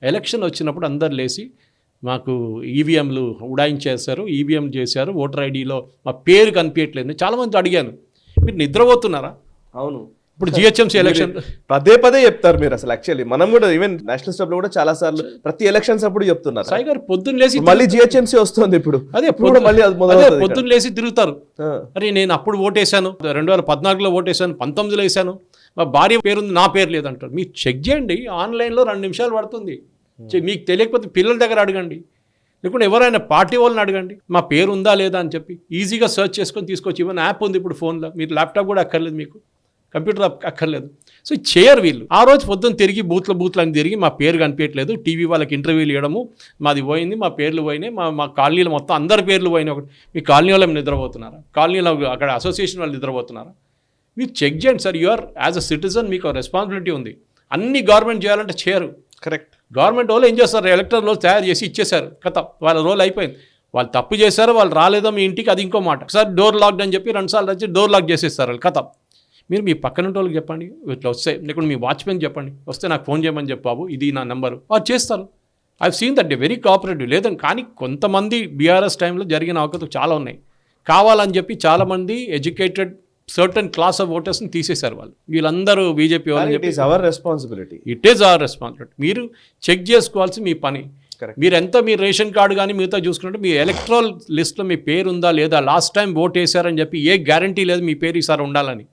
Election వచ్చినప్పుడు అందరు లేచి మాకు ఈవీఎంలు ఉడాయించేశారు, ఈవీఎం చేశారు, ఓటర్ ఐడిలో మా పేరు కనిపించట్లేదు. చాలామంది అడిగాను, మీరు నిద్రపోతున్నారా? అవును, ఇప్పుడు జిహెచ్ఎంసీ ఎలక్షన్ పదే చెప్తారు మీరు. అసలు యాక్చువల్లీ మనం కూడా ఈవెన్ నేషనల్ స్టాప్ లో కూడా చాలా సార్లు ప్రతి ఎలక్షన్స్ అప్పుడు చెప్తున్నారు. సాయి గారు పొద్దున్న లేసి మళ్ళీ జిహెచ్ఎంసీ వస్తుంది ఇప్పుడు. అదే మళ్ళీ పొద్దున్న లేసి తిరుగుతారు. అరే నేను అప్పుడు ఓటేశాను, 2014లో ఓటేశాను, 19లో వేసాను, మా భార్య పేరుంది, నా పేరు లేదంటారు. మీరు చెక్ చేయండి, ఆన్లైన్లో 2 నిమిషాలు పడుతుంది. మీకు తెలియకపోతే పిల్లల దగ్గర అడగండి, లేకుంటే ఎవరైనా పార్టీ వాళ్ళని అడగండి, మా పేరు ఉందా లేదా అని చెప్పి ఈజీగా సెర్చ్ చేసుకొని తీసుకొచ్చి. ఈవెన్ యాప్ ఉంది ఇప్పుడు ఫోన్లో, మీరు ల్యాప్టాప్ కూడా అక్కర్లేదు, మీకు కంప్యూటర్ అక్కర్లేదు. సో చేయరు వీళ్ళు. ఆ రోజు పొద్దున్న తిరిగి బూత్లు అని తిరిగి మా పేరు కనిపించట్లేదు, టీవీ వాళ్ళకి ఇంటర్వ్యూలు ఇవ్వడము, మాది పోయింది, మా పేర్లు పోయినాయి, మా కాలనీలో మొత్తం అందరి పేర్లు పోయినాయి. ఒకటి మీ కాలనీ వాళ్ళు నిద్రపోతున్నారా? కాలనీలో అక్కడ అసోసియేషన్ వాళ్ళు నిద్రపోతున్నారా? మీరు చెక్ చేయండి sir. You are as a citizen మీకు రెస్పాన్సిబిలిటీ ఉంది. అన్ని గవర్నమెంట్ చేయాలంటే చేయరు. కరెక్ట్. గవర్నమెంట్ వాళ్ళు ఏం చేస్తారు, ఎలక్టర్ రోల్ తయారు చేసి ఇచ్చేశారు, కథ వాళ్ళ రోల్ అయిపోయింది. వాళ్ళు తప్పు చేశారు, వాళ్ళు రాలేదో మీ ఇంటికి, అది ఇంకో మాట. ఒకసారి డోర్ లాక్డ్ అని చెప్పి 2 సార్లు వచ్చి డోర్ లాక్ చేసేస్తారు వాళ్ళు, కథ. మీరు మీ పక్కన వాళ్ళకి చెప్పండి, ఇట్లా వస్తే, లేకుంటే మీ వాచ్మెన్ చెప్పండి, వస్తే నాకు ఫోన్ చేయమని చెప్పు బాబు, ఇది నా నెంబరు, వాళ్ళు చేస్తారు. I seen that very cooperative. లేదని కానీ కొంతమంది బీఆర్ఎస్ టైంలో జరిగిన అవకతలు చాలా ఉన్నాయి. కావాలని చెప్పి చాలామంది ఎడ్యుకేటెడ్ సర్టన్ క్లాస్ ఆఫ్ ఓటర్స్ని తీసేశారు వాళ్ళు. వీళ్ళందరూ బీజేపీ వాళ్ళని చెప్పి. It is our responsibility. మీరు చెక్ చేసుకోవాల్సి మీ పని. మీరు ఎంత మీ రేషన్ కార్డు కానీ మిగతా చూసుకుంటే మీ ఎలక్ట్రల్ లిస్ట్లో మీ పేరు ఉందా లేదా, లాస్ట్ టైం ఓట్ వేశారని చెప్పి ఏ గ్యారంటీ లేదు మీ పేరు ఈసారి ఉండాలని.